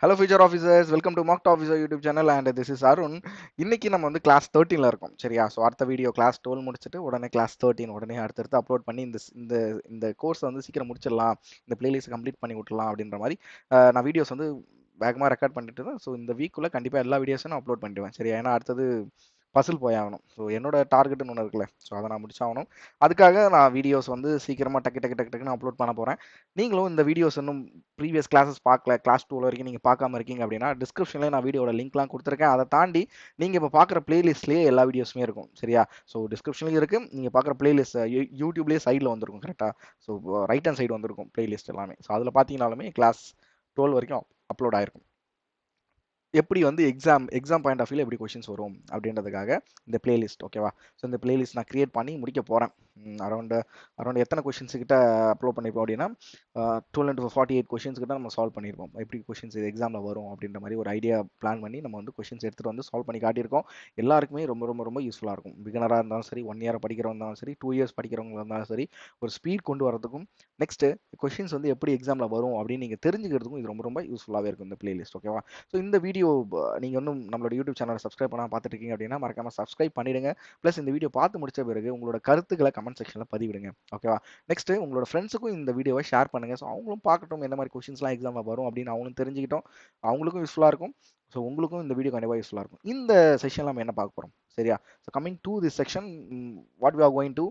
Hello future officers, welcome to marked officer YouTube channel and this is Arun. இன்னைக்கு நம்ம வந்து class 13ல இருக்கோம். சரியா? ஸோ அடுத்த வீடியோ கிளாஸ் 12 முடிச்சுட்டு உடனே கிளாஸ் 13 உடனே அடுத்தடுத்து அப்லோட் பண்ணி இந்த இந்த இந்த கோர்ஸை வந்து சீக்கிரம் முடிச்சிடலாம், இந்த பிளேலிஸ்ட் கம்ப்ளீட் பண்ணி விட்டுலாம் அப்படின்ற மாதிரி நான் வீடியோஸ் வந்து வேகமாக ரெக்கார்ட் பண்ணிட்டு இருந்தேன். ஸோ இந்த வீக்குள்ளே கண்டிப்பாக எல்லா வீடியோஸும் நான் அப்லோட் பண்ணிடுவேன். சரியா? ஏன்னா அடுத்தது பசில் போயாகணும். ஸோ என்னோட டார்கெட்னு ஒன்று இருக்குல்ல, ஸோ அதை நான் முடிச்சாகணும். அதுக்காக நான் வீடியோஸ் வந்து சீக்கிரமாக டக்குன்னு அப்லோட் பண்ண போகிறேன். நீங்களும் இந்த வீடியோஸ் இன்னும் ப்ரீவியஸ் கிளாஸஸ் பார்க்கல, கிளாஸ் 2 வரைக்கும் நீங்கள் பார்க்காம இருக்கீங்க அப்படின்னா டிஸ்கிரிப்ஷனில் நான் வீடியோட லிங்க்லாம் கொடுத்துருக்கேன். அதை தாண்டி நீங்கள் இப்போ பார்க்குற பிளேலிஸ்ட்லேயே எல்லா வீடியோஸுமே இருக்கும். சரியா? ஸோ டிஸ்கிரிப்ஷன்லேயும் இருக்குது. நீங்கள் பார்க்குற பிளேலிஸ்ட் யூடியூப்லேயே சைடில் வந்திருக்கும். கரெக்டாக? ஸோ ரைட் ஹேண்ட் சைடு வந்திருக்கும் பிளேலிஸ்ட் எல்லாமே. ஸோ அதில் பார்த்தீங்கனாலுமே கிளாஸ் 12 வரைக்கும் அப்லோட் ஆயிருக்கும். எப்படி வந்து எக்ஸாம் பாயிண்ட் ஆஃப் வியூல எப்படி கொஷின்ஸ் வரும் அப்படின்றதுக்காக இந்த பிளேலிஸ்ட். ஓகேவா? ஸோ இந்த பிளேலிஸ்ட் நான் கிரியேட் பண்ணி முடிக்க போகிறேன். அரௌண்ட் எத்தனை கொஷின்ஸ் கிட்ட அப்லோட் பண்ணியிருப்போம் அப்படின்னா 12 to 48 கொஷின்ஸ் கிட்ட நம்ம சால்வ் பண்ணியிருப்போம். எப்படி கொஷின்ஸ் இது எக்ஸாமில் வரும் அப்படின்ற மாதிரி ஒரு ஐடியா பிளான் பண்ணி நம்ம வந்து கொஷின்ஸ் எடுத்துகிட்டு வந்து சால்வ் பண்ணி காட்டியிருக்கோம். எல்லாருக்குமே ரொம்ப ரொம்ப ரொம்ப யூஸ்ஃபுல்லாக இருக்கும். பிகினராக இருந்தாலும் சரி, 1 இயர் படிக்கிறவங்க இருந்தாலும் சரி, 2 இயர்ஸ் படிக்கிறவங்க இருந்தாலும் சரி, ஒரு ஸ்பீட் கொண்டு வரதுக்கும் நெக்ஸ்ட் கொஷின்ஸ் வந்து எப்படி எக்ஸாமில் வரும் அப்படின்னு நீங்கள் தெரிஞ்சுக்கிறதுக்கும் இது ரொம்ப ரொம்ப யூஸ்ஃபுல்லாகவே இருக்கும் இந்த பிளேலிஸ்ட். ஓகேவா? ஸோ இந்த வீடியோ நீங்கள் இன்னும் நம்மளோட யூடியூப் சேனலை சப்ஸ்கிரைப் பண்ணால் பார்த்துட்டு இருக்கீங்க அப்படின்னா மறக்காமல் சப்ஸ்கிரைப் பண்ணிடுங்க. ப்ளஸ் இந்த வீடியோ பார்த்து முடிச்ச பிறகு உங்களோட கருத்துக்களை கமெண்ட் செக்ஷனில் பதிவிடுங்க. ஓகேவா? நெக்ஸ்ட் உங்களோட ஃப்ரெண்ட்ஸுக்கும் இந்த வீடியோவை ஷேர் பண்ணுங்க. ஸோ அவங்களும் பார்க்கட்டும் என்ன மாதிரி கொஷின்ஸ்லாம் எக்ஸாமில் வரும் அப்படின்னு அவங்களும் தெரிஞ்சுக்கிட்டோம். அவங்களுக்கும் யூஸ்ஃபுல்லாக இருக்கும். ஸோ உங்களுக்கும் இந்த வீடியோ கண்டிப்பாக யூஸ்ஃபுல்லாக இருக்கும். இந்த செஷனில் நம்ம என்ன பார்க்க போகிறோம்? சரியா? So coming to this section, what we are going to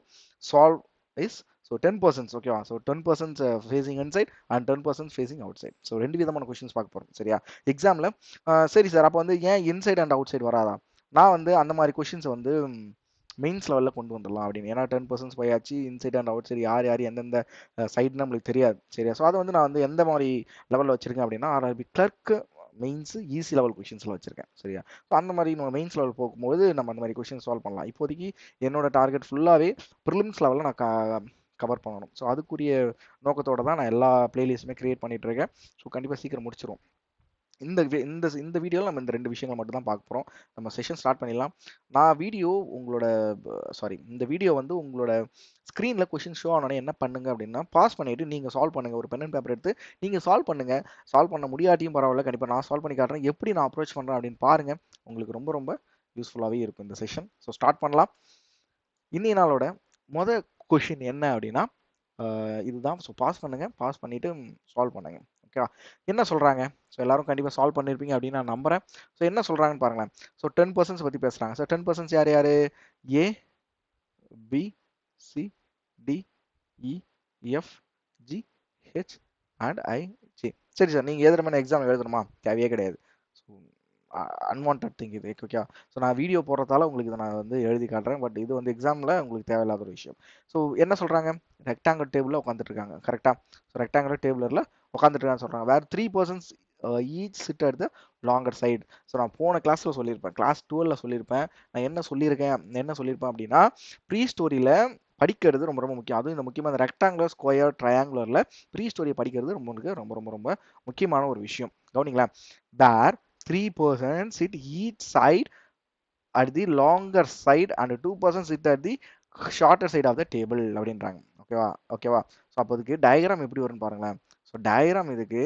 solve is so 10%. ஓகேவா? So 10% facing inside and 10% facing outside. ஸோ ரெண்டு விதமான கொஷின்ஸ் பார்க்க போகிறோம். சரியா? எக்ஸாமில் சரி சார், அப்போ வந்து ஏன் இன்சைட் அண்ட் அவுட் சைட் வராதா? நான் வந்து அந்த மாதிரி கொஷின்ஸை வந்து மெயின்ஸ் லெவலில் கொண்டு வந்துடலாம் அப்படின்னு. ஏன்னா 10% போயாச்சு, இன்சைட் அண்ட் அவுட் சைடு யார் யார் எந்தெந்த சைடுன்னு நம்மளுக்கு தெரியாது. சரியா? ஸோ அதை வந்து நான் வந்து எந்த மாதிரி லெவலில் வச்சிருக்கேன் அப்படின்னா RRB clerk mains easy level கொஷின்ஸில் வச்சிருக்கேன். சரியா? ஸோ அந்த மாதிரி நம்ம மெயின்ஸ் லெவல் போகும்போது நம்ம அந்த மாதிரி கொஷின் சால்வ் பண்ணலாம். இப்போதைக்கு என்னோட டார்கெட் ஃபுல்லாகவே ப்ரிலிம்ஸ் லெவலில் நான் கவர் பண்ணணும். ஸோ அதுக்குரிய நோக்கத்தோட தான் நான் எல்லா பிளேலிஸ்ட்டுமே கிரியேட் பண்ணிட்டு இருக்கேன். ஸோ கண்டிப்பாக சீக்கிரம் முடிச்சிரும். இந்த இந்த வீடியோவில் நம்ம இந்த 2 விஷயங்கள் மட்டும் தான் பார்க்க போகிறோம். நம்ம செஷன் ஸ்டார்ட் பண்ணிடலாம். நான் வீடியோ உங்களோட இந்த வீடியோ வந்து உங்களோட ஸ்க்ரீனில் கொஷின் ஷோ ஆனோடனே என்ன பண்ணுங்க அப்படின்னா பாஸ் பண்ணிவிட்டு நீங்கள் சால்வ் பண்ணுங்கள். ஒரு பென் அண்ட் பேப்பர் எடுத்து நீங்கள் சால்வ் பண்ணுங்கள். சால்வ் பண்ண முடியாட்டியும் பரவாயில்ல, கண்டிப்பாக நான் சால்வ் பண்ணி காட்டுறேன். எப்படி நான் அப்ரோச் பண்ணுறேன் அப்படின்னு பாருங்கள். உங்களுக்கு ரொம்ப ரொம்ப யூஸ்ஃபுல்லாகவே இருக்கும் இந்த செஷன். ஸோ ஸ்டார்ட் பண்ணலாம். இன்னைய நாளோட மொதல் கொஷின் என்ன அப்படின்னா இதுதான். ஸோ பாஸ் பண்ணுங்கள். பாஸ் பண்ணிவிட்டு சால்வ் பண்ணுங்கள். ஓகேவா? என்ன சொல்கிறாங்க? ஸோ எல்லாரும் கண்டிப்பாக சால்வ் பண்ணியிருப்பீங்க அப்படின்னு நான் நம்புகிறேன். ஸோ என்ன சொல்கிறாங்கன்னு பாருங்களேன். ஸோ 10% பற்றி பேசுகிறாங்க. ஸோ 10% யார் யார்? A, B, C, D, E, F, G, H and I, J. சரி சார், நீங்கள் எழுதுகிற மாதிரி எக்ஸாம் எழுதணுமா? தேவையே கிடையாது. ஸோ அன்வான்ட் திங் இது. ஓகே? ஸோ நான் வீடியோ போடுறதால உங்களுக்கு இதை நான் வந்து எழுதி காட்டுறேன். பட் இது வந்து எக்ஸாமில் உங்களுக்கு தேவையில்லாத ஒரு விஷயம். ஸோ என்ன சொல்கிறாங்க? ரெக்டாங்கிள் டேபிளில் உட்காந்துட்டு இருக்காங்க. கரெக்டாக? ஸோ ரெக்டாங்குலர் டேபிளில் உட்காந்துட்டு இருக்கான்னு சொல்கிறாங்க. வேறு 3% each chit at the longer side. So நான் போன கிளாஸில் சொல்லியிருப்பேன், கிளாஸ் 12ல் சொல்லியிருப்பேன். நான் என்ன சொல்லியிருப்பேன் அப்படின்னா ப்ரீ ஸ்டோரியில் படிக்கிறது ரொம்ப ரொம்ப முக்கியம். அதுவும் இந்த முக்கியமாக இந்த ரெக்டாங்குலர், ஸ்கொயர், ட்ரையாங்குலரில் ப்ரீ ஸ்டோரியை படிக்கிறது ரொம்ப ரொம்ப ரொம்ப முக்கியமான ஒரு விஷயம். கவனிங்களேன். வேர் 3% sit each side at the longer side and 2% sit at the shorter side of the table அப்படின்றாங்க. ஓகேவா? ஸோ அப்போ இதுக்கு டயக்ராம் எப்படி வரும்னு பாருங்களேன். ஸோ டயக்ராம் இதுக்கு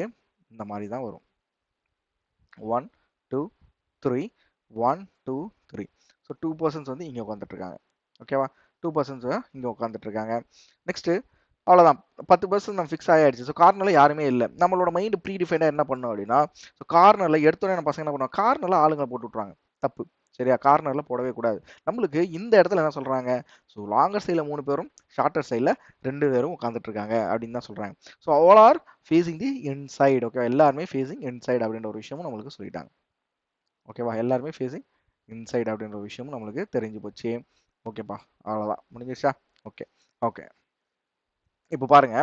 இந்த மாதிரி தான் வரும். 1 2 3 1 2 3. ஸோ 2% வந்து இங்கே உட்காந்துட்டு இருக்காங்க. ஓகேவா? 2% இங்கே உட்காந்துட்டு இருக்காங்க. நெக்ஸ்ட் அவ்வளோதான். 10% நம்ம ஃபிக்ஸ் ஆகிடுச்சு. ஸோ கார்னரில் யாருமே இல்லை. நம்மளோட மைண்டு ப்ரீ டிஃபைனாக என்ன பண்ணோம் அப்படின்னா, ஸோ கார்னரில் எடுத்தோடனே நம்ம பசங்க என்ன பண்ணுவாங்க? கார்னரில் ஆளுங்களை போட்டு விட்ருவாங்க. தப்பு. சரியா? கார்னரில் போடவே கூடாது. நம்மளுக்கு இந்த இடத்துல என்ன சொல்கிறாங்க? ஸோ லாங்கர் சைடில் 3 பேரும், ஷார்ட்டர் சைடில் 2 பேரும் உட்காந்துட்டு இருக்காங்க அப்படின்னு தான் சொல்கிறாங்க. So all are facing the inside. Okay? எல்லாருமே ஃபேஸிங் இன்சைடு அப்படின்ற ஒரு விஷயமும் நம்மளுக்கு சொல்லிட்டாங்க. ஓகேவா? எல்லாருமே ஃபேஸிங் இன்சைடு அப்படின்ற ஒரு விஷயமும் நம்மளுக்கு தெரிஞ்சு போச்சு. ஓகேப்பா? அவ்வளோதான். முடிஞ்சிருச்சா? ஓகே. ஓகே. இப்போ பாருங்க.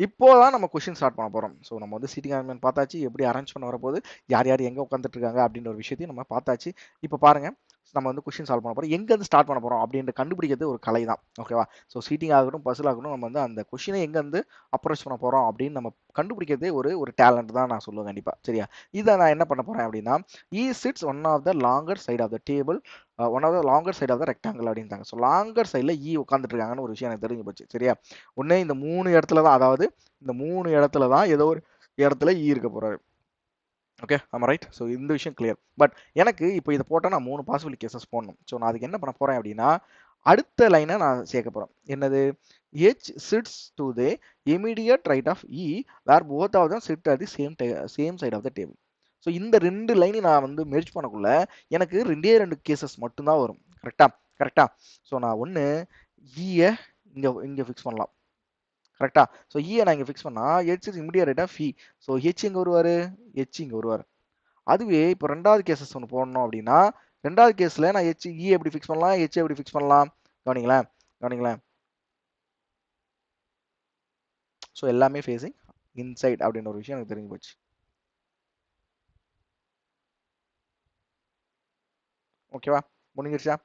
இப்போதான் நம்ம கொஸ்டின் ஸ்டார்ட் பண்ண போறோம். ஸோ நம்ம வந்து சீட்டிங் அரேஞ்ச்மென்ட் பார்த்தாச்சு. எப்படி அரேஞ்ச் பண்ண வரப்போகுது, யார் யார் எங்கே உட்காந்துட்டு இருக்காங்க அப்படின்ற ஒரு விஷயத்தையும் நம்ம பார்த்தாச்சு. இப்போ பாருங்க, நம்ம வந்து கொஸ்டின் சால்வ் பண்ண போறோம். எங்கேருந்து ஸ்டார்ட் பண்ண போறோம் அப்படின்ற கண்டுபிடிக்கிறது ஒரு கலை தான். ஓகேவா? ஸோ சீட்டிங் ஆகட்டும், பசில் ஆகட்டும், நம்ம வந்து அந்த கொஸ்டினை எங்கேருந்து அப்ரோச் பண்ண போறோம் அப்படின்னு நம்ம கண்டுபிடிக்கிறதே ஒரு டேலண்ட் தான் நான் சொல்லுவேன் கண்டிப்பா. சரியா? இதை நான் என்ன பண்ண போறேன் அப்படின்னா, sits one of the longer side of the table, one of the longer side of the rectangle அப்படின்ட்டாங்க. ஸோ லாங்கர் சைடில் உட்காந்துட்டு இருக்காங்கன்னு ஒரு விஷயம் எனக்கு தெரிஞ்சு போச்சு. சரியா? ஒன்று இந்த 3 இடத்துல தான், அதாவது இந்த 3 இடத்துல தான் ஏதோ ஒரு இடத்துல இருக்க போறாரு. ஓகே ஆமா ரைட். ஸோ இந்த விஷயம் கிளியர். பட் எனக்கு இப்போ இதை போட்டால் நான் 3 பாசிபிள் கேசஸ் போடணும். ஸோ நான் அதுக்கு என்ன பண்ண போறேன் அப்படின்னா, அடுத்த லைனை நான் சேர்க்க போறேன். என்னது? H sits to the immediate right of E where both of them sit at the same side of the table. So இந்த 2 லைனையும் நான் வந்து மெர்ஜ் பண்ணக்குள்ள எனக்கு 2 கேசஸ் மட்டும்தான் வரும். கரெக்டா? கரெக்டா? ஸோ நான் ஒன்று ஈயை இங்கே இங்கே ஃபிக்ஸ் பண்ணலாம். கரெக்டா? ஸோ ஈயை நான் இங்கே ஃபிக்ஸ் பண்ணா H is immediate right of E. So H இங்கே வருவார், H இங்கே வருவார். அதுவே இப்போ ரெண்டாவது கேசஸ் ஒன்று போடணும் அப்படின்னா, ரெண்டாவது கேஸில் நான் H E எப்படி ஃபிக்ஸ் பண்ணலாம், H எப்படி ஃபிக்ஸ் பண்ணலாம்? கவனிங்களேன், கவனிங்களேன். ஸோ எல்லாமே ஃபேஸிங் இன்சைட் அப்படின்ற ஒரு விஷயம் எனக்கு தெரிஞ்சு போச்சு. ஓகேவா? முடிஞ்சிருச்சா?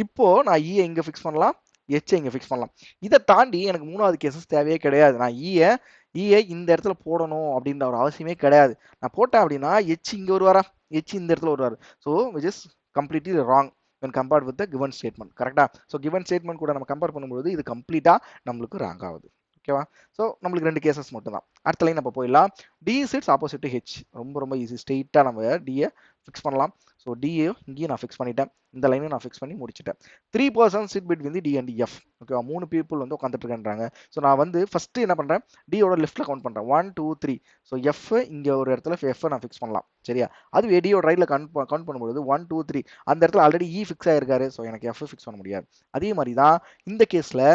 இப்போ நான் ஈயை இங்கே ஃபிக்ஸ் பண்ணலாம், ஹெச்சை இங்கே ஃபிக்ஸ் பண்ணலாம். இதை தாண்டி எனக்கு மூணாவது கேசஸ் தேவையே கிடையாது. நான் ஈயை இந்த இடத்துல போடணும் அப்படின்ற ஒரு அவசியமே கிடையாது. நான் போட்டேன் அப்படின்னா ஹெச் இங்கே வருவாரா, ஹெச் இந்த இடத்துல வருவார். So which is completely wrong when compared with the given statement. கரெக்டா? ஸோ given statement கூட நம்ம கம்பேர் பண்ணும்போது இது கம்ப்ளீட்டாக நம்மளுக்கு ராங் ஆகுது. ஓகேவா? ஸோ நம்மளுக்கு 2 கேசஸ் மட்டும் தான். அடுத்த லைன் நம்ம போயிடலாம். D sits opposite to H. ரொம்ப ரொம்ப ஈஸி. ஸ்ட்ரெயிட்டாக நம்ம டியை ஃபிக்ஸ் பண்ணலாம். ஸோ டிஏயும் இங்கேயும் நான் ஃபிக்ஸ் பண்ணிட்டேன். இந்த லைனையும் நான் ஃபிக்ஸ் பண்ணி முடிச்சிட்டேன். 3 persons sit between the D and F. ஓகேவா? 3 பீப்புள் வந்து உட்காந்துட்டு இருக்காங்க. ஸோ நான் வந்து ஃபர்ஸ்ட் என்ன பண்ணுறேன், டியோட லெஃப்ட்டில் கவுண்ட் பண்ணுறேன். 1 2 3. ஸோ எஃப் இங்கே ஒரு இடத்துல எஃப் நான் ஃபிக்ஸ் பண்ணலாம். சரியா? அதுவே டியோட ரைட்டில் கவுண்ட் பண்ணும்போது 1 2 3 அந்த இடத்துல ஆல்ரெடி இ ஃபிக்ஸ் ஆயிருக்காரு. ஸோ எனக்கு எஃப் ஃபிக்ஸ் பண்ண முடியாது. அதே மாதிரி தான் இந்த கேஸில்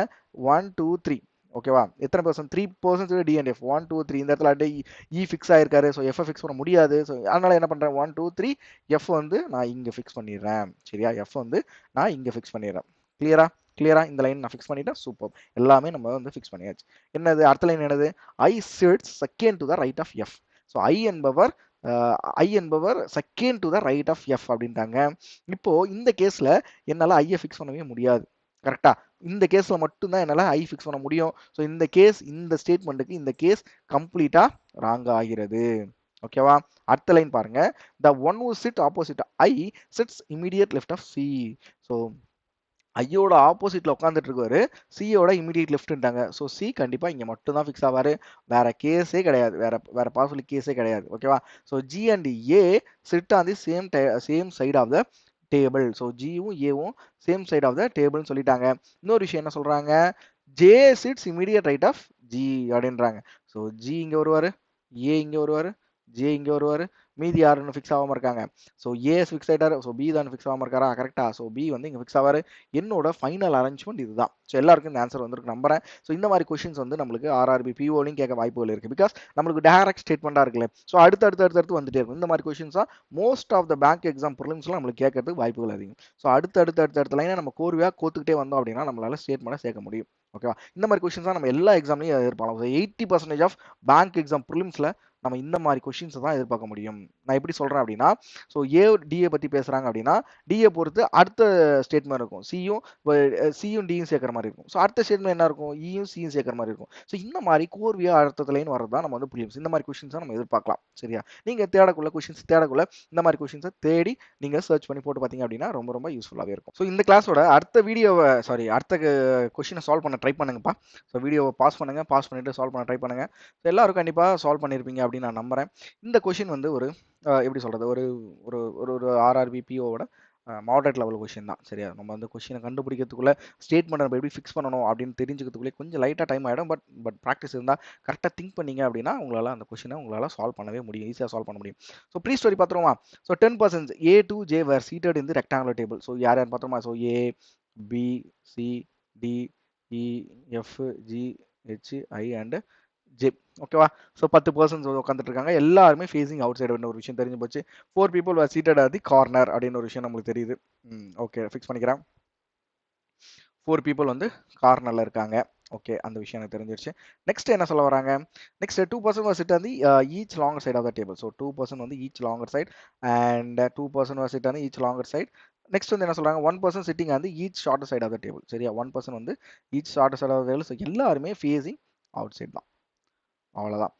1 2 3. ஓகேவா? எத்தனை பர்சன்ட்? 3% D and F. 1 2 3 இந்த இடத்துல ஆல்ரெடி இ ஃபிக்ஸ் ஆயிருக்காரு. ஸோ எஃப் ஃபிக்ஸ் பண்ண முடியாது. ஸோ அதனால என்ன பண்ணுறேன், 1 2 3 எஃப் வந்து நான் இங்கே ஃபிக்ஸ் பண்ணிடுறேன். சரியா? எஃப் வந்து நான் இங்கே ஃபிக்ஸ் பண்ணிடுறேன். கிளியரா? கிளியரா? இந்த லைன் நான் ஃபிக்ஸ் பண்ணிட்டேன். சூப்பர். எல்லாமே நம்ம வந்து ஃபிக்ஸ் பண்ணியாச்சு. என்னது அடுத்த லைன்? என்னது? I sits second to the right of F. So I என்பவர் second to the right of F அப்படின்ட்டாங்க. இப்போ இந்த கேஸில் என்னால் ஐயை ஃபிக்ஸ் பண்ணவே முடியாது. கரெக்டா? இந்த கேஸ்ல மட்டும்தான் என்னால் ஐ ஃபிக்ஸ் பண்ண முடியும். ஸோ இந்த கேஸ், இந்த ஸ்டேட்மெண்ட்டுக்கு இந்த கேஸ் கம்ப்ளீட்டா ராங் ஆகிறது. ஓகேவா? அடுத்த லைன் பாருங்க. The one who sit opposite I sits immediate left of C. So ஐயோட ஆப்போசிட்ல உட்காந்துட்டு இருக்காரு, சியோட இமீடியட் லெஃப்ட்ன்ட்டாங்க. ஸோ சி கண்டிப்பா இங்க மட்டும் தான் ஃபிக்ஸ் ஆவாரு. வேற கேஸே கிடையாது. வேற பாசிபிள் கேஸே கிடையாது. ஓகேவா? So G and A sit on the same side of the table. So ஜியும் ஏவும் சேம் சைட் ஆஃப் த டேபிள்னு சொல்லிட்டாங்க. இன்னொரு விஷயம் என்ன சொல்றாங்க, J sits immediate right of G அப்படின்றாங்க. ஸோ ஜி இங்க வருவாரு, ஏ இங்க வருவாரு, ஜே இங்க வருவாரு, மீதி யாருன்னு ஃபிக்ஸ் ஆகாம இருக்காங்க. ஸோ ஏ ஃபிக்ஸ் ஆயிட்டாரு. ஸோ பி தான் ஃபிக்ஸ் ஆகாம இருக்காரா? கரெக்டா? ஸோ பி வந்து இங்க ஃபிக்ஸ் ஆவாரு. என்னோட ஃபைனல் அரேஞ்ச்மெண்ட் இதுதான். ஸோ எல்லாருக்கும் இந்த ஆன்சர் வந்துருக்கு நம்புறேன். ஸோ இந்த மாதிரி கொஸ்டின்ஸ் வந்து நம்மளுக்கு ஆர்ஆர்பி பிஓலையும் கேட்க வாய்ப்புகள் இருக்கு. பிகாஸ் நம்மளுக்கு டைரக்ட் ஸ்டேட்மெண்டா இருக்குல்ல. ஸோ அடுத்து வந்துட்டே இருக்கும். இந்த மாதிரி கொஸ்டின்ஸ் தான் most of the bank exam ப்ரிலிம்ஸ்லாம் நம்மளுக்கு கேட்கறதுக்கு வாய்ப்புகள் அதிகம். ஸோ அடுத்த லைனை நம்ம கோர்வையாக கோத்துக்கிட்டே வந்தோம் அப்படின்னா நம்மளால ஸ்டேட்மெண்ட்டை சேர்க்க முடியும். ஓகேவா? இந்த மாதிரி கொஸ்டின்ஸ் தான் நம்ம எல்லா எக்ஸாம்லையும் எதிர்பார்க்கலாம். ஸோ 80% ஆஃப் பேங்க் எக்ஸாம் ப்ரிலிம்ஸ்ல நம்ம இந்த மாதிரி கொஸ்டின்ஸ் தான் எதிர்பார்க்க முடியும். நான் எப்படி சொல்றேன் அப்படின்னா, ஸோ ஏ டிஏ பத்தி பேசுறாங்க அப்படின்னா டிஏ பொறுத்து அடுத்த ஸ்டேட்மெண்ட் இருக்கும். சியும் டியும் சேர்க்கிற மாதிரி இருக்கும். ஸோ அடுத்த ஸ்டேட்மெண்ட் என்ன இருக்கும், இயும் சியும் சேர்க்கிற மாதிரி இருக்கும். ஸோ இந்த மாதிரி கோர்வையா அடுத்த லைன் வரது தான் நம்ம வந்து ப்ரிலிம்ஸ். இந்த மாதிரி கொஸ்டின்ஸ் நம்ம எதிர்பார்க்கலாம். சரியா? நீங்க தேடக்குள்ள இந்த மாதிரி கொஸ்டின்ஸை தேடி நீங்க சர்ச் பண்ணி போட்டு பார்த்தீங்க அப்படின்னா ரொம்ப ரொம்ப யூஸ்ஃபுல்லாகவே இருக்கும். ஸோ இந்த கிளாஸோட அடுத்த கொஸ்டினை சால்வ் பண்ண ட்ரை பண்ணுங்கப்பா. ஸோ வீடியோவை பாஸ் பண்ணிட்டு சால்வ் பண்ண ட்ரை பண்ணுங்க. ஸோ எல்லாரும் கண்டிப்பாக சால்வ் பண்ணியிருப்பீங்க அப்படின்னு நான் நம்புறேன். இந்த கொஸ்டின் வந்து ஒரு எப்படி சொல்றது, ஒரு ஒரு ஒரு ஆர்ஆர்பி பிஓவோட மாடரேட் லெவல் கொஸ்டின் தான். சரியா? நம்ம வந்து கொஸ்டினை கண்டுபிடிக்கிறதுக்குள்ள ஸ்டேட்மெண்ட் நம்ம எப்படி ஃபிக்ஸ் பண்ணணும் அப்படின்னு தெரிஞ்சுக்கிறதுக்குள்ளே கொஞ்சம் லைட்டாக டைம் ஆகிடும். பட் ப்ராக்டிஸ் இருந்தால் கரெக்டாக திங்க் பண்ணீங்க அப்படின்னா உங்களால் சால்வ் பண்ணவே முடியும், ஈஸியாக சால்வ் பண்ண முடியும். ஸோ ப்ரீ ஸ்டோரி பார்த்துருவோமா? So 10% A to J were seated in the rectangular table. So யார் பார்த்துருமா? ஸோ A B C D E F G H I and J. ஓகேவா? ஸோ 10% உட்காந்துட்டு இருக்காங்க. எல்லாருமே ஃபேஸிங் அவுட் சைடு ஒரு விஷயம் தெரிஞ்சு போச்சு. 4 people were seated at the corner அப்படின்னு ஒரு விஷயம் நம்மளுக்கு தெரியுது. ஓகே, ஃபிக்ஸ் பண்ணிக்கிறேன். 4 people வந்து கார்னர்ல இருக்காங்க. ஓகே, அந்த விஷயம் எனக்கு தெரிஞ்சிருச்சு. நெக்ஸ்ட் என்ன சொல்ல வராங்க, next 2% was sit on the each longer side of the table. So 2% வந்து each longer side and 2% was sit on the each longer side. Next வந்து என்ன சொல்றாங்க, 1% sitting on the each shorter side of the table. சரியா? 1% வந்து each shorter side of the table. So எல்லாருமே facing out side தான். அவ்வளோதான்.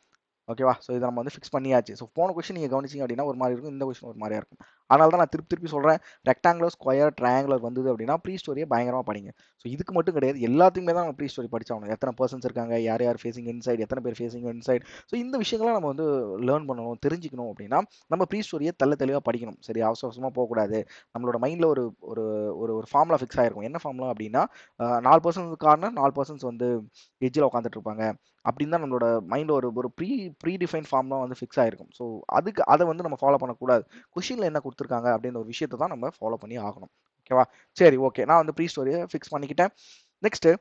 ஓகேவா? So இதை நம்ம வந்து ஃபிக்ஸ் பண்ணியாச்சு. ஸோ போன கொஸ்டின் நீங்கள் கவனிச்சிங்க அப்படின்னா ஒரு மாதிரி இருக்கும், இந்த கொஸ்டின் ஒரு மாதிரியா இருக்கும். அதனால தான் நான் திருப்பி திருப்பி சொல்கிறேன், ரெக்டாங்குலர், ஸ்கொயர், ட்ரையாங்குலர் வந்தது அப்படின்னா ப்ரீ ஸ்டோரியை பயங்கரமாக படிங்க. ஸோ இதுக்கு மட்டும் கிடையாது, எல்லாத்துக்குமே தான் நம்ம ப்ரீ ஸ்டோரி படிச்சாகணும். எத்தனை பர்சன்ஸ் இருக்காங்க, யார் யார் ஃபேஸிங் இன்சைட், எத்தனை பேர் ஃபேஸிங் இன்சைட். ஸோ இந்த விஷயங்கள்லாம் நம்ம வந்து லேர்ன் பண்ணணும், தெரிஞ்சுக்கணும் அப்படின்னா நம்ம ப்ரீ ஸ்டோரியை தெளிவாக படிக்கணும். சரி, அவசர அவசரமாக போகக்கூடாது. நம்மளோட மைண்டில் ஒரு ஒரு ஒரு ஒரு ஃபார்முலா ஃபிக்ஸ் ஆகிருக்கும். என்ன ஃபார்முலா அப்படின்னா 4% கார்னர், 4% வந்து எட்ஜில் உட்காந்துட்டு இருப்பாங்க அப்படின்னு தான் நம்மளோட மைண்டில் ஒரு ஒரு ப்ரீ டிஃபைன் ஃபார்ம்லாம் வந்து ஃபிக்ஸ் ஆகிருக்கும். ஸோ அதை வந்து நம்ம ஃபாலோ பண்ணக்கூடாது. கொஷினில் என்ன கொடுத்துருக்காங்க அப்படின்ற ஒரு விஷயத்தை தான் நம்ம ஃபாலோ பண்ணி ஆகணும். ஓகேவா? சரி, ஓகே. நான் வந்து ப்ரீ ஸ்டோரியை ஃபிக்ஸ் பண்ணிக்கிட்டேன். நெக்ஸ்ட்டு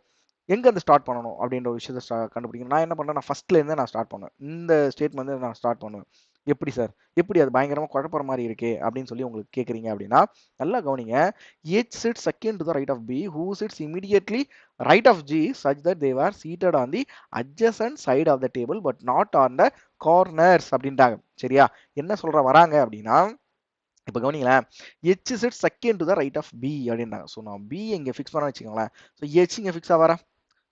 எங்கேருந்து ஸ்டார்ட் பண்ணணும் அப்படின்ற ஒரு விஷயத்தை கண்டுபிடிக்கணும். நான் என்ன பண்ணேன், நான் ஃபஸ்ட்லேருந்தே நான் ஸ்டார்ட் பண்ணுவேன். இந்த ஸ்டேட்மெண்ட் வந்து நான் ஸ்டார்ட் பண்ணுவேன். எப்படி சார், எப்படி அது பயங்கரமாக குழப்பற மாதிரி இருக்கே அப்படின்னு சொல்லி உங்களுக்கு கேட்குறீங்க அப்படின்னா, நல்லா கவனிங்க. H sits second to the right of B, who sits immediately right of G, such that they were seated on the adjacent side of the table but not on the corners அப்படின்ட்டாங்க. சரியா? என்ன சொல்ற வராங்க அப்படின்னா, இப்போ கவனிங்களேன், H sits second to the right of B அப்படின்றாங்க. So நான் B இங்கே ஃபிக்ஸ் பண்ண வச்சுக்கோங்களேன். ஸோ H இங்கே ஃபிக்ஸ் ஆவாரா?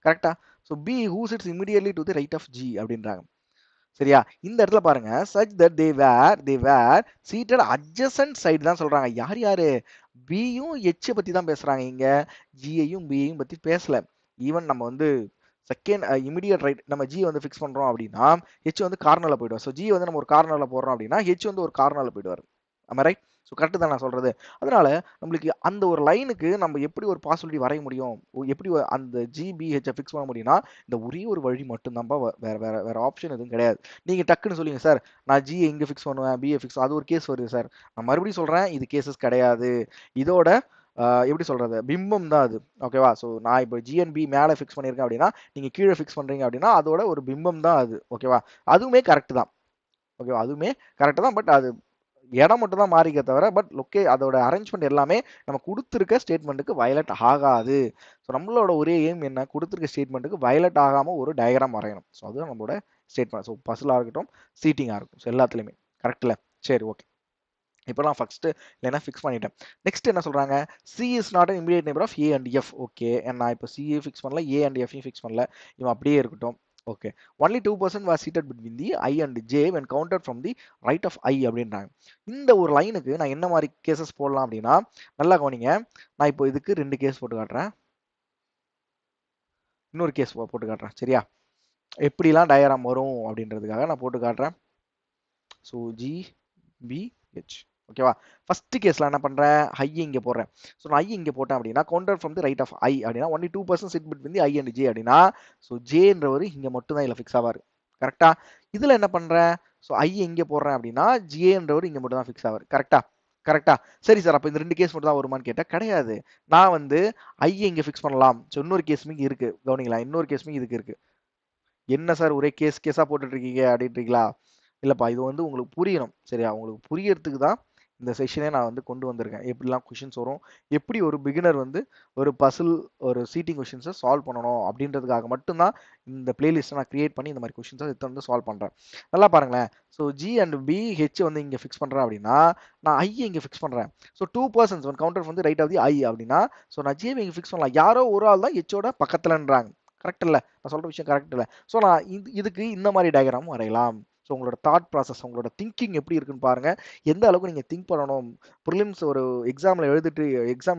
கரெக்டா? So B who sits immediately to the right of G அப்படின்றாங்க. சரியா? இந்த இடத்துல பாருங்க, such that they were seated adjacent side தான் சொல்றாங்க. யார் யாரு? பியும் H பத்தி தான் பேசுறாங்க இங்க. ஜியையும் பியையும் பத்தி பேசல. ஈவன் நம்ம வந்து செகண்ட் இமிடியட் ரைட் நம்ம ஜி வந்து ஃபிக்ஸ் பண்றோம் அப்படின்னா H வந்து கார்னர்ல போயிடுவார். ஸோ ஜி வந்து நம்ம ஒரு கார்னர்ல போடுறோம் அப்படின்னா H வந்து ஒரு கார்னர்ல போயிடுவார். ஆமா ரைட்? ஸோ கரெக்ட் தான் நான் சொல்றது. அதனால நம்மளுக்கு அந்த ஒரு லைனுக்கு நம்ம எப்படி ஒரு பாசிபிலிட்டி வரைய முடியும், எப்படி அந்த ஜிபிஹெச்சை ஃபிக்ஸ் பண்ண முடியும்னா இந்த ஒரே ஒரு வழி மட்டும்தான்ப்பா. வேற வேற வேற ஆப்ஷன் எதுவும் கிடையாது. நீங்க டக்குன்னு சொல்லுங்க சார், நான் ஜி எங்க ஃபிக்ஸ் பண்ணுவேன், பிஏ ஃபிக்ஸ், அது ஒரு கேஸ் வருது சார். நான் மறுபடியும் சொல்றேன், இது கேசஸ் கிடையாது. இதோட எப்படி சொல்றது, பிம்பம் தான் அது. ஓகேவா? ஸோ நான் இப்போ ஜிஎன்பி மேலே ஃபிக்ஸ் பண்ணியிருக்கேன் அப்படின்னா நீங்க கீழே ஃபிக்ஸ் பண்றீங்க அப்படின்னா அதோட ஒரு பிம்பம் தான் அது. ஓகேவா? அதுவுமே கரெக்ட் தான். ஓகேவா? அதுவுமே கரெக்ட் தான். பட் அது இடம் மட்டும் தான் மாறிக்க தவிர பட் அதோட அரேஞ்ச்மெண்ட் எல்லாமே நம்ம கொடுத்துருக்க ஸ்டேட்மெண்ட்டுக்கு வயலட் ஆகாது. ஸோ நம்மளோட ஒரே எய்ம் என்ன, கொடுத்துருக்க ஸ்டேட்மெண்ட்டுக்கு வயலட் ஆகாமல் ஒரு டயக்ராம் வரையணும். ஸோ அதுதான் நம்மளோட ஸ்டேட்மெண்ட். ஸோ பஸ்ஸிலாக இருக்கட்டும், சீட்டிங்காக இருக்கும், ஸோ எல்லாத்துலேயுமே கரெக்டில். சரி, ஓகே. இப்போ நான் ஃபஸ்ட்டு இல்லைன்னா ஃபிக்ஸ் பண்ணிட்டேன். நெக்ஸ்ட் என்ன சொல்கிறாங்க, C is not an immediate neighbour of A and F. Okay, நான் இப்போ சிஏ ஃபிக்ஸ் பண்ணல, ஏ அண்ட் எஃப்ஐயும் ஃபிக்ஸ் பண்ணல, இவன் அப்படியே இருக்கட்டும். Okay, only 2% was seated between the I and J when counted from the right of I அப்படின்றாங்க. இந்த ஒரு லைனுக்கு நான் என்ன மாதிரி கேசஸ் போடலாம் அப்படின்னா, நல்லா கவனிங்க. நான் இப்போ இதுக்கு 2 கேஸ் போட்டு காட்டுறேன், இன்னொரு கேஸ் போட்டு காட்டுறேன். சரியா? எப்படிலாம் டயக்ராம் வரும் அப்படின்றதுக்காக நான் போட்டு காட்டுறேன். So G B H. ஓகேவா? ஃபர்ஸ்ட் கேஸ்ல என்ன பண்றேன், ஐ இங்கே போடுறேன். ஸோ நான் ஐ இங்கே போட்டேன் அப்படின்னா counter from the right of I அப்படின்னா only 2% sit between the I and J அப்படின்னா ஸோ ஜேன்றவர் இங்கே மட்டும் தான் இதில் ஃபிக்ஸ் ஆவார். கரெக்டா? இதில் என்ன பண்றேன், ஸோ ஐ இங்கே போடுறேன் அப்படின்னா ஜேன்றவர் இங்கே மட்டும் தான் ஃபிக்ஸ் ஆவார். கரெக்டா? கரெக்டா? சரி சார், அப்போ இந்த 2 கேஸ் மட்டும் தான் வருமான்னு கேட்டால் கிடையாது. நான் வந்து ஐ இங்கே ஃபிக்ஸ் பண்ணலாம். ஸோ இன்னொரு கேஸுமே இருக்கு, கவனிங்களா, இன்னொரு கேஸுமே இதுக்கு இருக்கு. என்ன சார் ஒரே கேஸா போட்டுட்டு இருக்கீங்க அப்படின்றீங்களா? இல்லப்பா, இது வந்து உங்களுக்கு புரியணும். சரியா? உங்களுக்கு புரியறதுக்கு தான் இந்த செஷனே நான் வந்து கொண்டு வந்திருக்கேன். எப்படிலாம் கொஷின்ஸ் வரும், எப்படி ஒரு பிகினர் வந்து ஒரு பசில், ஒரு சீட்டிங் கொஷின்ஸை சால்வ் பண்ணணும் அப்படின்றதுக்காக மட்டும்தான் இந்த பிளேலிஸ்ட்டை நான் கிரியேட் பண்ணி இந்த மாதிரி கொஷின்ஸை எடுத்து வந்து சால்வ் பண்ணுறேன். நல்லா பாருங்களேன். So G and B H வந்து இங்கே ஃபிக்ஸ் பண்ணுறேன் அப்படின்னா நான் ஐ இங்கே ஃபிக்ஸ் பண்ணுறேன். ஸோ 2% ஒன் கவுண்டர் வந்து ரைட் ஆஃப் தி ஐ அப்படின்னா ஸோ நான் ஜியை இங்கே ஃபிக்ஸ் பண்ணலாம். யாரோ ஒரு ஆள் தான் ஹெச்சோட பக்கத்துலன்றாங்க. கரெக்ட் இல்லை? நான் சொல்கிற விஷயம் கரெக்ட் இல்லை? ஸோ நான் இதுக்கு இந்த மாதிரி டயக்ராமும் வரையலாம். ஸோ உங்களோட தாட் ப்ராசஸ், உங்களோட திங்கிங் எப்படி இருக்குன்னு பாருங்கள். எந்த அளவுக்கு நீங்கள் திங்க் பண்ணணும். ப்ரிலிம்ஸ் ஒரு எக்ஸாம்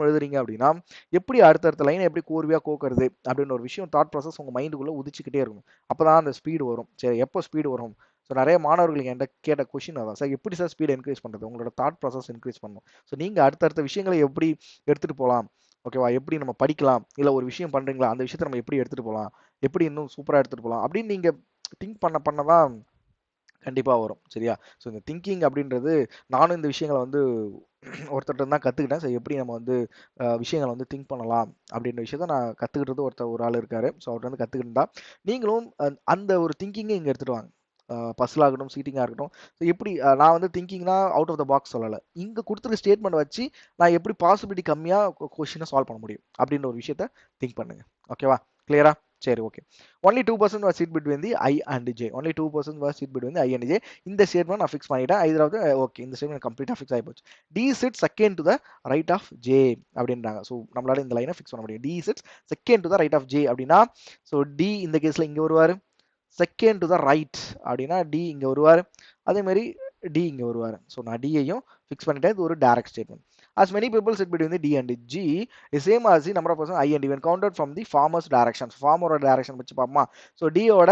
எழுதுறீங்க அப்படின்னா எப்படி அடுத்தடுத்த லைனை எப்படி கோர்வையாக கோக்கிறது அப்படின்ற ஒரு விஷயம், தாட் ப்ராசஸ் உங்கள் மைண்டுக்குள்ளே உதிச்சுக்கிட்டே இருக்கும். அப்போ தான் அந்த ஸ்பீடு வரும். சரி, எப்போ ஸ்பீடு வரும்? ஸோ நிறைய மாணவர்கள் என்கிட்ட கேட்ட கொஷின் அதான், சார் எப்படி சார் ஸ்பீடை இன்க்ரீஸ் பண்ணுறது? உங்களோட தாட் ப்ராசஸ் இன்க்ரீஸ் பண்ணணும். ஸோ நீங்கள் அடுத்தடுத்த விஷயங்களை எப்படி எடுத்துகிட்டு போகலாம், ஓகேவா, எப்படி நம்ம படிக்கலாம், இல்லை ஒரு விஷயம் பண்ணுறீங்களா அந்த விஷயத்தை நம்ம எப்படி எடுத்துகிட்டு போகலாம், எப்படி இன்னும் சூப்பராக எடுத்துகிட்டு போகலாம் அப்படின்னு நீங்கள் திங்க் பண்ண தான் கண்டிப்பாக வரும். சரியா? ஸோ இந்த திங்கிங் அப்படின்றது நானும் இந்த விஷயங்களை வந்து ஒருத்தர்கிட்ட தான் கற்றுக்கிட்டேன். ஸோ எப்படி நம்ம வந்து விஷயங்களை வந்து திங்க் பண்ணலாம் அப்படின்ற விஷயத்த நான் கற்றுக்கிட்டது ஒரு ஆள் இருக்கார். ஸோ அவர்கிட்ட வந்து கற்றுக்கிட்டு தான் நீங்களும் அந்த ஒரு திங்கிங்கை இங்கே எடுத்துகிட்டு வாங்க. பஸ்ஸில் ஆகட்டும், சீட்டிங்காக இருக்கட்டும். ஸோ எப்படி நான் வந்து திங்கிங்னா அவுட் ஆஃப் த பாக்ஸ் சொல்லலை. இங்கே கொடுத்துருக்க ஸ்டேட்மெண்ட் வச்சு நான் எப்படி பாசிபிலிட்டி கம்மியாக கொஷினை சால்வ் பண்ண முடியும் அப்படின்ற ஒரு விஷயத்த திங்க் பண்ணுங்க. ஓகேவா? கிளியரா? சரி, okay. Only 2% was sit between the I and J. Only 2% was sit between the I and J. இந்த ஸ்டேட்மெண்ட் நான் ஃபிக்ஸ் பண்ணிட்டேன். ஐதராவது ஓகே, இந்த ஸ்டேட்மெண்ட் கம்ப்ளீட்டாக ஃபிக்ஸ் ஆகி போச்சு. D sits second to the right of J அப்படின்றாங்க. ஸோ நம்மளால இந்த லைனை ஃபிக்ஸ் பண்ண முடியும். D sits second to the right of J அப்படின்னா ஸோ D இந்த கேஸில் இங்கே வருவார். செகண்ட் டு த ரைட் அப்படின்னா டி இங்கே வருவார். அதே மாதிரி டி இங்க வருவாரு. ஸோ நான் டியையும் ஃபிக்ஸ் பண்ணிட்டேன். இது ஒரு direct statement. As many people sit between the D and G is same as the number of person I and D when counted from the farmer's direction. farmer direction வச்சு பாப்போமா. So டியோட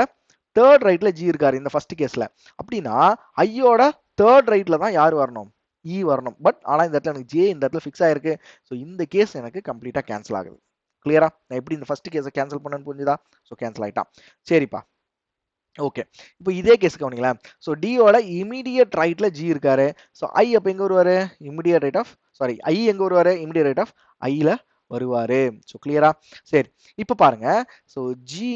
third ரைட்ல G இருக்காரு இந்த first கேஸ்ல. அப்படின்னா ஐயோட third ரைட்ல தான் யார் வரணும், இ வரணும். பட் ஆனா இந்த இடத்துல எனக்கு ஜே இந்த இடத்துல ஃபிக்ஸ் ஆயிருக்கு. ஸோ இந்த கேஸ் எனக்கு கம்ப்ளீட்டா கேன்சல் ஆகுது. கிளியரா? நான் எப்படி இந்த ஃபர்ஸ்ட் கேஸை கேன்சல் பண்ணேன்னு புரிஞ்சுதா? ஸோ கேன்சல் ஆயிட்டான். சரிப்பா, ஓகே. இப்போ இதே கேஸ் கவனிங்களேன். ஸோ டியோட இமீடியட் ரைட்ல ஜி இருக்காரு. ஸோ ஐ அப்போ எங்க வருவாரு, immediate right of sorry I எங்க வருவாரு, இமீடியட் ரைட் ஆஃப் ஐல வருவாரு. ஸோ கிளியரா? சரி, இப்போ பாருங்க. ஸோ ஜி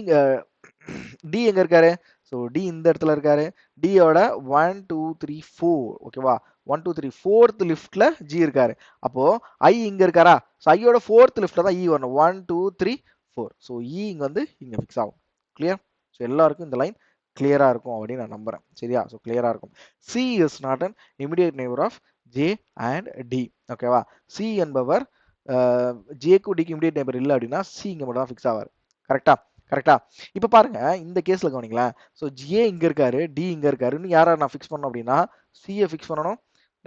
டி எங்க இருக்காரு, ஸோ டி இந்த இடத்துல இருக்காரு. டியோட 1 2 3 4 ஓகேவா, 1 2 3 4th லிஃப்ட்ல ஜி இருக்காரு. அப்போ ஐ இங்க இருக்காரா, ஸோ ஐயோட 4th லிஃப்ட்ல தான் இ வரணும். 1 2 3 4. ஸோ இ இங்க வந்து இங்க ஃபிக்ஸ் ஆகும். கிளியர்? ஸோ எல்லாருக்கும் இந்த லைன் கிளியரா இருக்கும் அப்படின்னு நான் நம்புறேன். சரியா? ஸோ கிளியரா இருக்கும். C is not an immediate neighbour of J and D. ஓகேவா? சி என்பவர் ஜேக்கு டிக்கு இமிடியேட் நெய்பர் இல்லை அப்படின்னா சி இங்க மட்டும் தான் ஃபிக்ஸ் ஆவார். கரெக்டா? கரெக்டா? இப்போ பாருங்க இந்த கேஸ்ல கவனிங்களேன். ஸோ ஜே இங்க இருக்காரு, டி இங்க இருக்காரு. இன்னும் யாரை நான் ஃபிக்ஸ் பண்ணணும் அப்படின்னா சியை ஃபிக்ஸ் பண்ணணும்.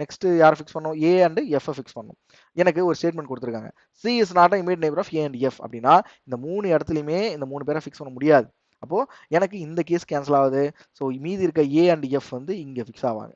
நெக்ஸ்ட் யாரை ஃபிக்ஸ் பண்ணணும், ஏ அண்ட் எஃப் ஃபிக்ஸ் பண்ணணும். எனக்கு ஒரு ஸ்டேட்மெண்ட் கொடுத்துருக்காங்க, C is not immediate neighbour of A and F. அப்படின்னா இந்த மூணு இடத்துலையுமே இந்த மூணு பேரை ஃபிக்ஸ் பண்ண முடியாது. அப்போ எனக்கு இந்த கேஸ் கேன்சல் ஆகுது. ஸோ மீதி இருக்க ஏ அண்ட் எஃப் வந்து இங்க ஃபிக்ஸ் ஆவாங்க.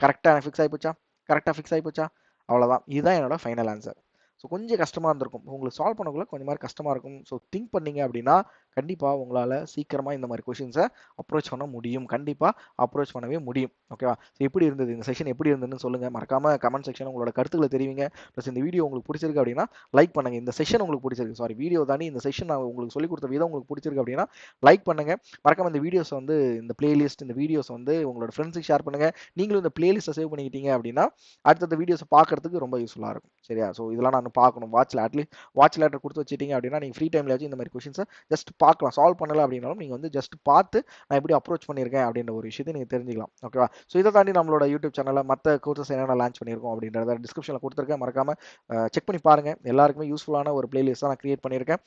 கரெக்டா எனக்கு ஃபிக்ஸ் ஆகி போச்சா? கரெக்டா ஃபிக்ஸ் ஆகி போச்சா? அவ்வளோதான். இதுதான் என்னோட ஃபைனல் ஆன்சர். ஸோ கொஞ்சம் கஷ்டமாக இருந்திருக்கும் உங்களுக்கு சால்வ் பண்ணக்குள்ள, கொஞ்சம் மாதிரி கஷ்டமாக இருக்கும். ஸோ திங்க் பண்ணீங்க அப்படின்னா கண்டிப்பாக உங்களால் சீக்கிரமாக இந்த மாதிரி கொஷின்ஸை அப்ரோச் பண்ண முடியும். கண்டிப்பாக அப்ரோச் பண்ணவே முடியும். ஓகேவா? ஸோ எப்படி இருந்தது இந்த செஷன், எப்படி இருந்ததுன்னு சொல்லுங்கள். மறக்காம கமெண்ட் செக்ஷன் உங்களோட கருத்துக்களை தெரிவிங்க. ப்ளஸ் இந்த வீடியோ உங்களுக்கு பிடிச்சிருக்கு அப்படின்னா லைக் பண்ணுங்க. இந்த செஷன் உங்களுக்கு பிடிச்சிருக்கு, சாரி வீடியோ தாண்டி இந்த செஷன் நான் உங்களுக்கு சொல்லிக் கொடுத்த விதம் உங்களுக்கு பிடிச்சிருக்கு அப்படின்னா லைக் பண்ணுங்க. மறக்காம இந்த வீடியோஸ் வந்து இந்த பிளேலிஸ்ட் இந்த வீடியோஸ் வந்து உங்களோட ஃப்ரெண்ட்ஸுக்கு ஷேர் பண்ணுங்க. நீங்களும் இந்த பிளேலிஸ்ட்டை சேவ் பண்ணிக்கிட்டீங்க அப்படின்னா அடுத்தடுத்த வீடியோஸை பார்க்கறதுக்கு ரொம்ப யூஸ்ஃபுல்லாக இருக்கும். சரியா? ஸோ இதெல்லாம் நான் பார்க்கணும், வாட்ச்ல அட்லீஸ்ட் வாட்ச் லேட்டர் கொடுத்து வச்சிட்டீங்க அப்படின்னா நீங்கள் ஃப்ரீ டைம்ல வச்சு இந்த மாதிரி கொஷின்ஸை ஜஸ்ட் பார்க்கலாம். சால்வ் பண்ணல அப்படின்னாலும் நீங்கள் வந்து ஜஸ்ட் பார்த்து நான் எப்படி அப்ரோச் பண்ணியிருக்கேன் அப்படின்ற ஒரு விஷயத்தை நீங்கள் தெரிஞ்சுக்கலாம். ஓகேவா? ஸோ இதை தாண்டி நம்மளோட யூடியூப் சேனலில் மற்ற கோர்சஸ் என்னென்ன லான்ச் பண்ணியிருக்கோம் அப்படின்றத டிஸ்கிரிப்ஷனில் கொடுத்துருக்கேன். மறக்காம செக் பண்ணி பாருங்க. எல்லாருக்குமே யூஸ்ஃபுல்லான ஒரு பிளேலிஸ்ட் தான் நான் கிரியேட் பண்ணியிருக்கேன்.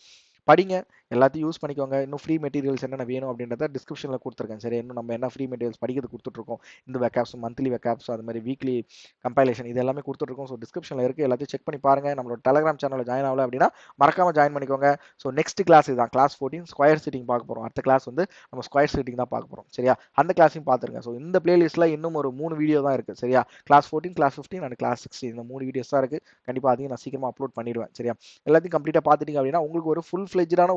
படிங்க, எல்லாத்தையும் யூஸ் பண்ணிக்கோங்க. இன்னும் ஃப்ரீ மெட்டீரியல்ஸ் என்னென்ன வேணும் அப்படின்றத டிஸ்கிரிப்ஷனில் கொடுத்துருக்கேன். சரி, இன்னும் நம்ம என்ன ஃப்ரீ மெட்டீரியல்ஸ் படிக்கிறது கொடுத்துட்ருக்கோம். இந்த வெக்காப்ஸ், மந்த்லி வெக்காப்ஸ், அது மாதிரி வீக்லி கம்பைலேஷன், இது எல்லாமே கொடுத்துட்ருக்கோம். ஸோ டிஸ்கிரிப்ஷனில் இருக்குது, எல்லாத்தையும் செக் பண்ணி பாருங்கள். நம்மளோட டெலிகிராம் சேனலில் ஜாயின் ஆகல அப்படின்னா மறக்காம ஜாயின் பண்ணிக்கோங்க. ஸோ நெக்ஸ்ட் கிளாஸ் இதுதான், கிளாஸ் 14 ஸ்கொயர் சீட்டிங் பார்க்க போகிறோம். அடுத்த கிளாஸ் வந்து நம்ம ஸ்கொயர் சீட்டிங் தான் பார்க்க போகிறோம். சரியா? அந்த கிளாஸையும் பார்த்துருங்க. ஸோ இந்த பிளேலிஸ்ட்டில் இன்னும் ஒரு 3 வீடியோ தான் இருக்குது. சரியா? கிளாஸ் 14, கிளாஸ் 15 அண்ட் கிளாஸ் 16 இந்த 3 வீடியோஸ் தான் இருக்குது. கண்டிப்பாக அதையும் நான் சீக்கிரமாக அப்லோட் பண்ணிடுவேன். சரியா? எல்லாத்தையும் கம்ப்ளீட்டாக பார்த்துட்டீங்க அப்படின்னா உங்களுக்கு ஒரு ஃபுல் ஃப்ளெஜ்டான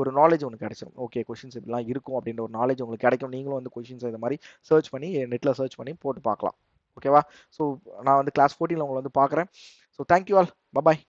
ஒரு நாலேஜ் ஒன்று கிடைச்சிடும். ஓகே, கொஷின்ஸ் இப்படிலாம் இருக்கும் அப்படின்ற ஒரு நாலேஜ் உங்களுக்கு கிடைக்கும். நீங்களும் வந்து கொஷின்ஸ் இந்த மாதிரி சர்ச் பண்ணி நெட்டில் சர்ச் பண்ணி போட்டு பார்க்கலாம். ஓகேவா? ஸோ நான் வந்து கிளாஸ் 14 உங்களை வந்து பார்க்குறேன். So thank you all. பபாய்.